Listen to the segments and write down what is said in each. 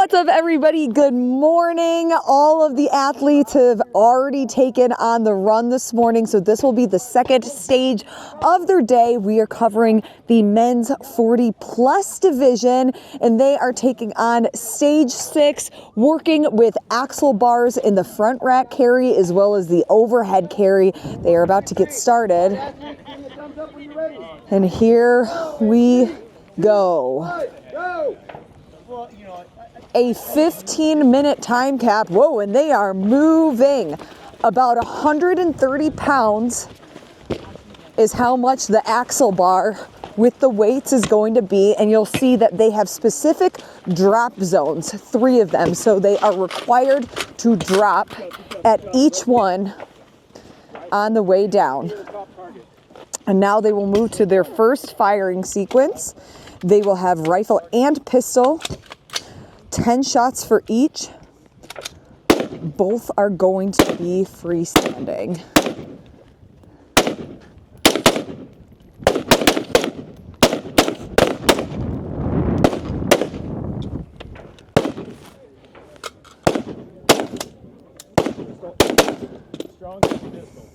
What's up, everybody? Good morning. All of the athletes have already taken on the run this morning, so this will be the second stage of their day. We are covering the men's 40 plus division, and they are taking on stage 6, working with axle bars in the front rack carry as well as the overhead carry. They are about to get started, and here we go. A 15-minute time cap. Whoa, and they are moving. About 130 pounds is how much the axle bar with the weights is going to be, and you'll see that they have specific drop zones, 3 of them, so they are required to drop at each one on the way down. And now they will move to their first firing sequence. They will have rifle and pistol, 10 shots for each. Both are going to be freestanding. Strong pistol.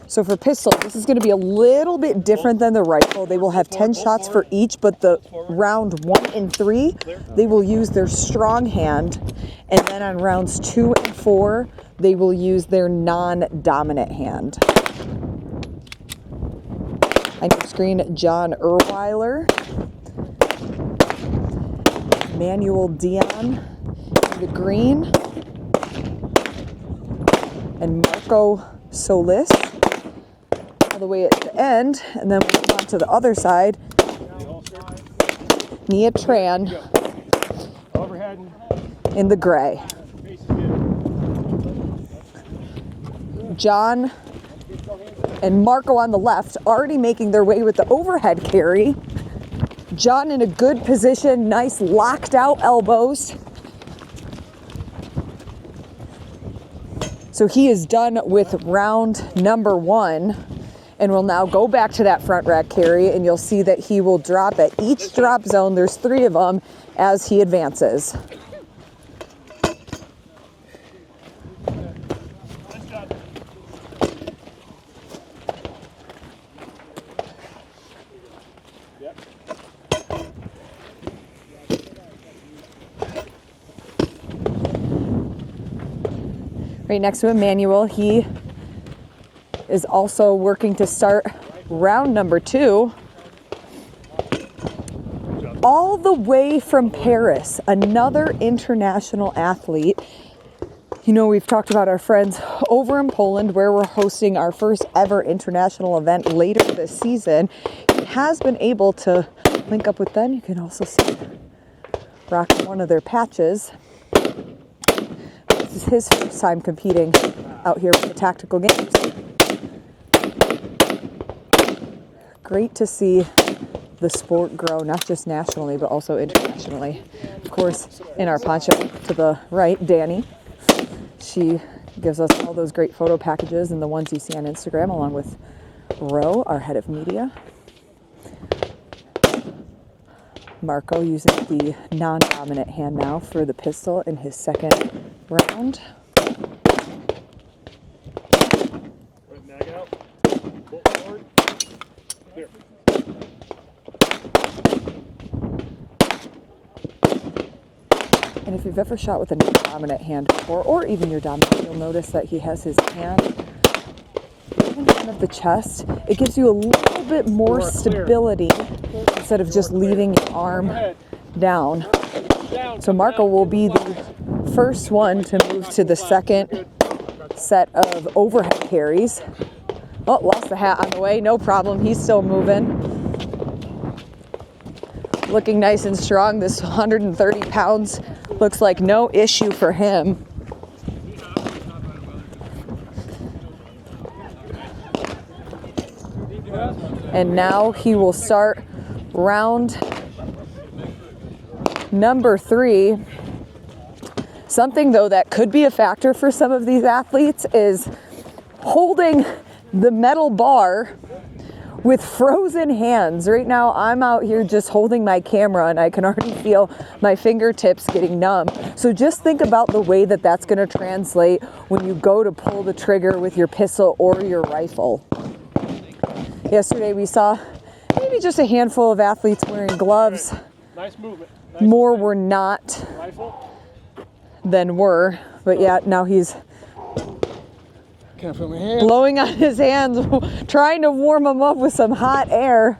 So for pistol, this is going to be a little bit different than the rifle. They will have 10 shots for each, but the round 1 and 3, they will use their strong hand. And then on rounds 2 and 4, they will use their non-dominant hand. On your screen, John Erweiler, Manuel Dion in the green, and Marco Solis all the way at the end, and then we'll move on to the other side. Nia Tran in the gray. John and Marco on the left already making their way with the overhead carry. John in a good position, nice locked out elbows. So he is done with round number 1. And we'll now go back to that front rack carry, and you'll see that he will drop at each drop zone. There's 3 of them as he advances. Right next to Emmanuel, he is also working to start round number 2. All the way from Paris, another international athlete. You know, we've talked about our friends over in Poland where we're hosting our first ever international event later this season. He has been able to link up with them. You can also see rocking one of their patches. This is his first time competing out here with the tactical games. Great to see the sport grow, not just nationally, but also internationally. Of course, in our poncho to the right, Danny. She gives us all those great photo packages and the ones you see on Instagram, along with Ro, our head of media. Marco using the non-dominant hand now for the pistol in his second round. Mag out. Bolt forward. Here. And if you've ever shot with a dominant hand before, or even your dominant, you'll notice that he has his hand in front of the chest. It gives you a little bit more stability instead of just leaving your arm down. So Marco will be the first one to move to the second set of overhead carries. Oh, lost the hat on the way, no problem, he's still moving. Looking nice and strong. This 130 pounds looks like no issue for him. And now he will start round number 3. Something, though, that could be a factor for some of these athletes is holding the metal bar with frozen hands. Right now I'm out here just holding my camera and I can already feel my fingertips getting numb. So just think about the way that that's going to translate when you go to pull the trigger with your pistol or your rifle. Yesterday we saw maybe just a handful of athletes wearing gloves. Nice movement. Nice More movement. were not Rifle. than were, but yeah, now he's Can't feel my hands. blowing on his hands, trying to warm them up with some hot air.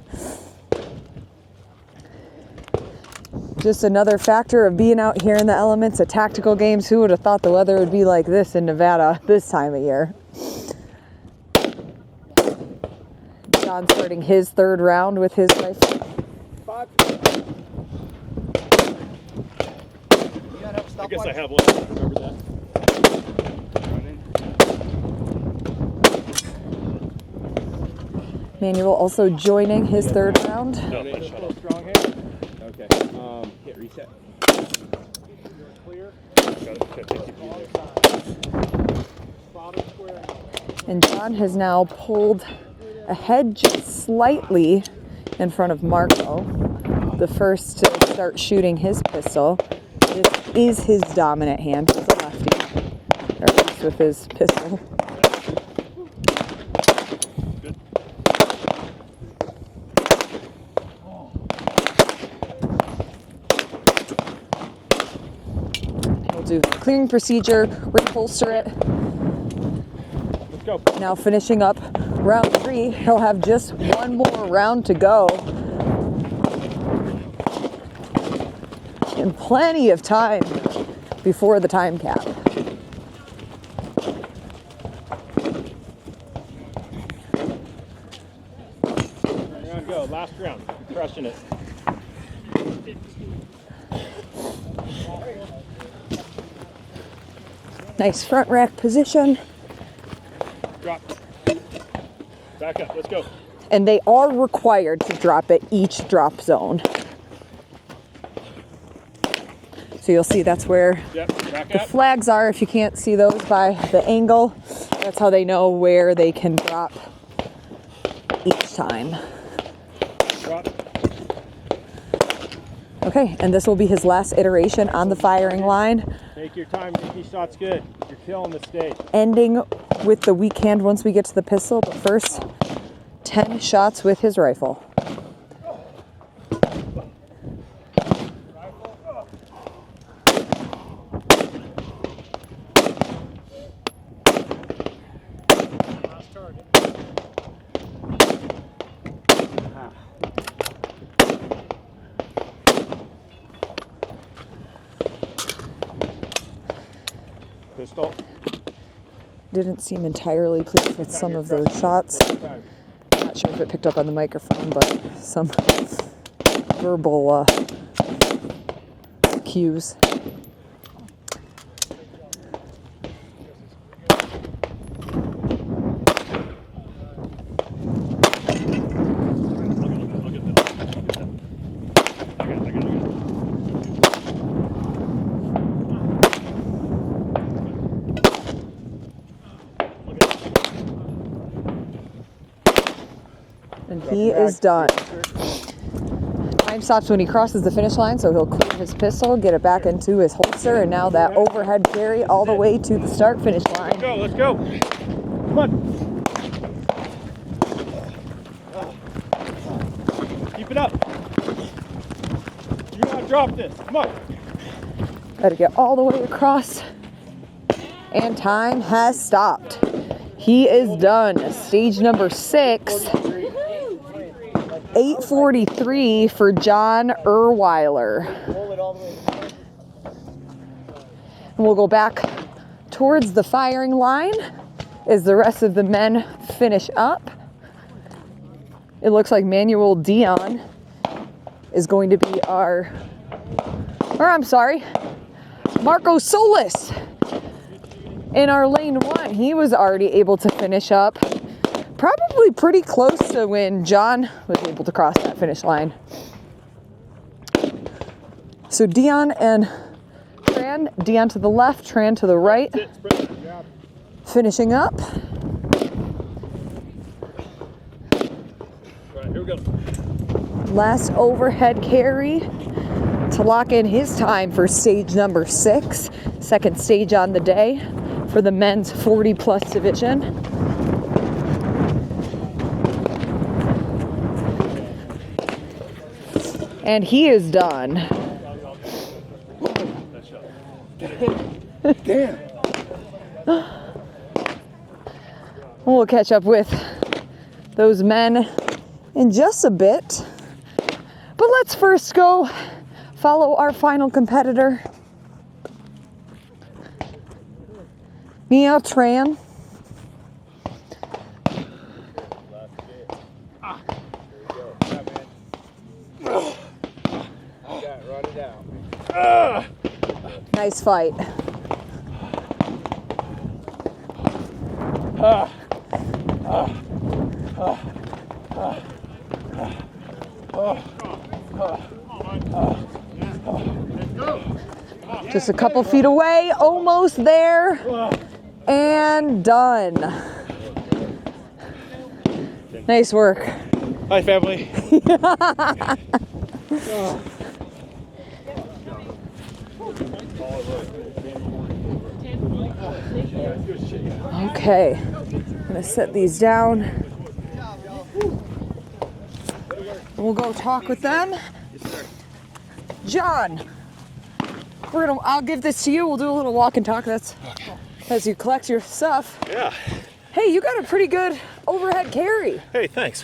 Just another factor of being out here in the elements of tactical games. Who would have thought the weather would be like this in Nevada this time of year? John starting his third round with his rifle. I guess I have one. Remember that. Manuel also joining his third round. No, shut up. Strong hand. Okay. Hit reset. Clear. Got it. Okay, thank you. Bottom square. And John has now pulled ahead just slightly in front of Marco, the first to start shooting his pistol. This is his dominant hand. He's a lefty, or at least with his pistol. He'll do clearing procedure, reholster it. Let's go. Now finishing up round 3, he'll have just one more round to go. And plenty of time before the time cap. Round go. Last round. You're crushing it. Nice front rack position. Drop. Back up. Let's go. And they are required to drop at each drop zone. So you'll see that's where Yep. Back the up. flags are. If you can't see those by the angle, that's how they know where they can drop each time. Drop. Okay, and this will be his last iteration on the firing line, Take your time. Make these shots good. You're killing the stage. ending with the weak hand once we get to the pistol, but first 10 shots with his rifle. Last target. Pistol. Didn't seem entirely pleased with some of those shots. Time. Not sure if it picked up on the microphone, but some verbal cues. I'll get that. I got it. And he is done. Time stops when he crosses the finish line, so he'll clear his pistol, get it back into his holster, and now that overhead carry all the way to the start-finish line. Go. Let's go. Come on. Keep it up. You gotta drop this. Come on. Got to get all the way across. And time has stopped. He is done. Stage number 6. 8:43 for John Erweiler. And we'll go back towards the firing line as the rest of the men finish up. It looks like Manuel Dion is going to be Marco Solis in our lane 1. He was already able to finish up probably pretty close to when John was able to cross that finish line. So Dion and Tran, Dion to the left, Tran to the right, finishing up. Last overhead carry to lock in his time for stage number 6, second stage on the day for the men's 40 plus division. And he is done. Damn. We'll catch up with those men in just a bit. But let's first go follow our final competitor, Mia Tran. Nice fight. Just a couple feet away, almost there, and done. Nice work. Hi, family. Okay, I'm gonna set these down. We'll go talk with them. John, I'll give this to you. We'll do a little walk and talk. That's as you collect your stuff. Yeah. Hey, you got a pretty good overhead carry. Hey, thanks.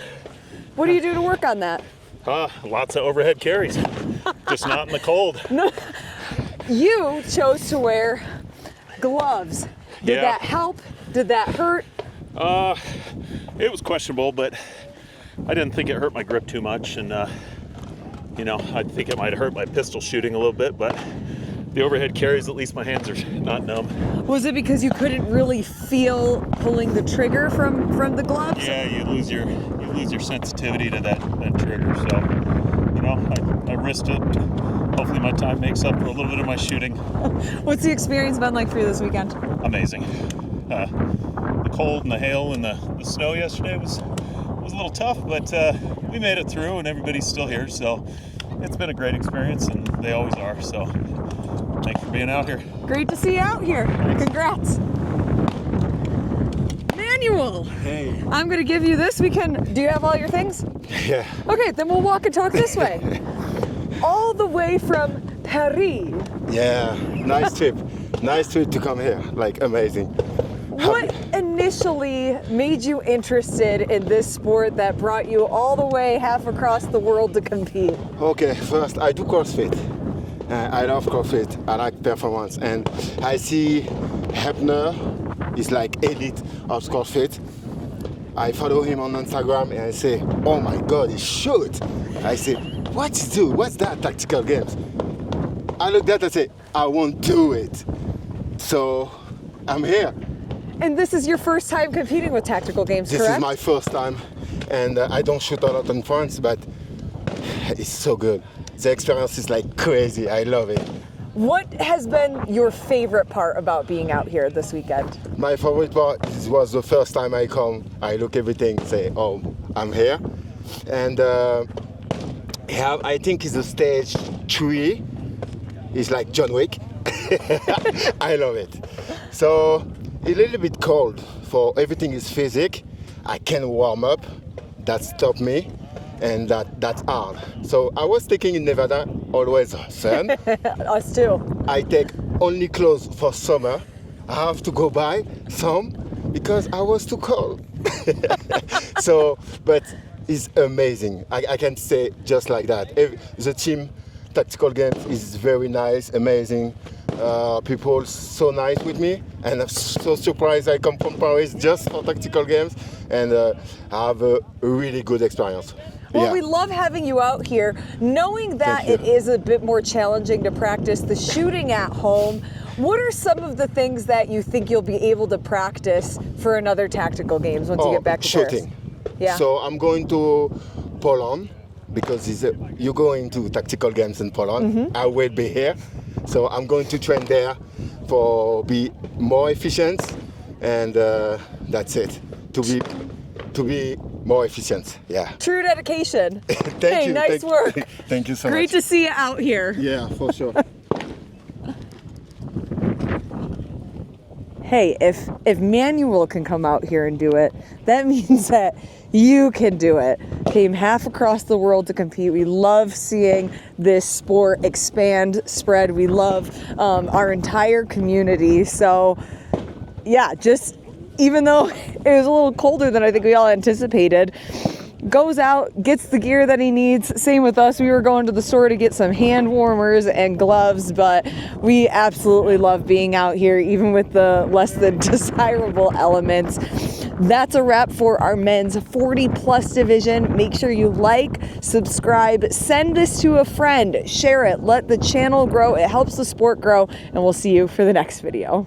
What do you do to work on that? Lots of overhead carries. Just not in the cold. No, you chose to wear gloves. Did that help? Did that hurt? It was questionable, but I didn't think it hurt my grip too much, and I think it might hurt my pistol shooting a little bit, but the overhead carries, at least my hands are not numb. Was it because you couldn't really feel pulling the trigger from the gloves? Yeah, you lose your sensitivity to that trigger. So, I risked it. Hopefully my time makes up for a little bit of my shooting. What's the experience been like for you this weekend? Amazing. The cold and the hail and the snow yesterday was a little tough, but we made it through and everybody's still here. So it's been a great experience, and they always are. So thanks for being out here. Great to see you out here. Congrats. Manuel. Hey. I'm going to give you this. Do you have all your things? Yeah. Okay, then we'll walk and talk this way. All the way from Paris. Yeah. Nice trip. Nice trip to come here. Like, amazing. What initially made you interested in this sport that brought you all the way half across the world to compete? Okay, first, I do CrossFit. I love CrossFit. I like performance. And I see Hebner is like elite of CrossFit. I follow him on Instagram and I say, oh my God, he shoot. I say, what's he do? What's that tactical games? I look at that and say, I won't do it. So I'm here. And this is your first time competing with tactical games, This correct? is my first time, and I don't shoot a lot in France, but it's so good. The experience is like crazy. I love it. What has been your favorite part about being out here this weekend? My favorite part was the first time I come. I look everything, say, oh, I'm here, and I think it's the stage 3. It's like John Wick. I love it. So a little bit cold. For everything is physic. I can warm up. That stopped me, and that's hard. So I was taking in Nevada always sun. Us too. I take only clothes for summer. I have to go buy some because I was too cold. So, but it's amazing. I can say just like that. The team tactical games is very nice, amazing. People so nice with me, and I'm so surprised I come from Paris just for tactical games, and I have a really good experience. Well, Yeah. we love having you out here, knowing that Thank it you. is a bit more challenging to practice the shooting at home. What are some of the things that you think you'll be able to practice for another tactical games once you get back to shooting. Paris? Yeah. So I'm going to Poland because you're going to tactical games in Poland. Mm-hmm. I will be here, so I'm going to train there for be more efficient, and that's it. To be more efficient. Yeah. True dedication. Thank Hey, you. nice work. Thank you so Great much. to see you out here. Yeah, for sure. Hey, if Manuel can come out here and do it, that means that you can do it. Came half across the world to compete. We love seeing this sport expand, spread. We love our entire community. So yeah, just even though it was a little colder than I think we all anticipated, goes out, gets the gear that he needs. Same with us. We were going to the store to get some hand warmers and gloves, but we absolutely love being out here, even with the less than desirable elements. That's a wrap for our men's 40 plus division. Make sure you like, subscribe, send this to a friend, share it, let the channel grow. It helps the sport grow, and we'll see you for the next video.